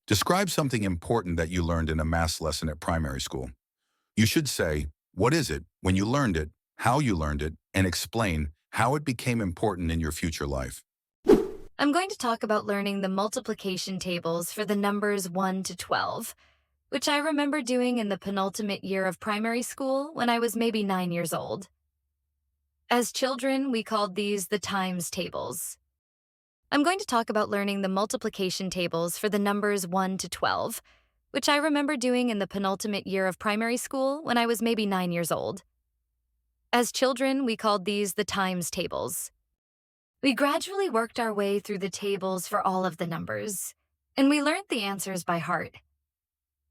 Describe something important that you learned in a math lesson at primary school. You should say, what is it, when you learned it, how you learned it, and explain how it became important in your future life. I'm going to talk about learning the multiplication tables for the numbers 1 to 12, which I remember doing in the penultimate year of primary school when I was maybe 9 years old. As children, we called these the times tables. I'm going to talk about learning the multiplication tables for the numbers 1 to 12, which I remember doing in the penultimate year of primary school when I was maybe 9 years old. As children, we called these the times tables. We gradually worked our way through the tables for all of the numbers, and we learned the answers by heart.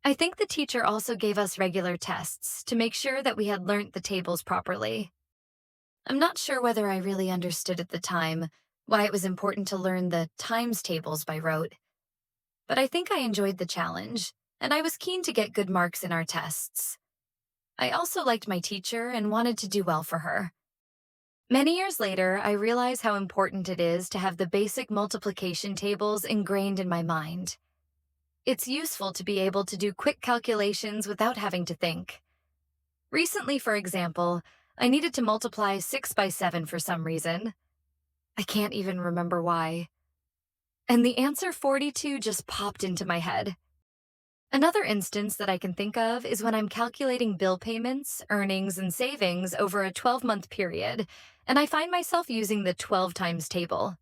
I think the teacher also gave us regular tests to make sure that we had learnt the tables properly. I'm not sure whether I really understood at the time why it was important to learn the times tables by rote, but I think I enjoyed the challenge, and I was keen to get good marks in our tests. I also liked my teacher and wanted to do well for her. Many years later, I realize how important it is to have the basic multiplication tables ingrained in my mind. It's useful to be able to do quick calculations without having to think. Recently, for example, I needed to multiply 6 by 7 for some reason. I can't even remember why. And the answer 42 just popped into my head. Another instance that I can think of is when I'm calculating bill payments, earnings, and savings over a 12-month period, and I find myself using the 12 times table.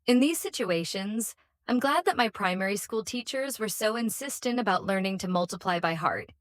In these situations, I'm glad that my primary school teachers were so insistent about learning to multiply by heart.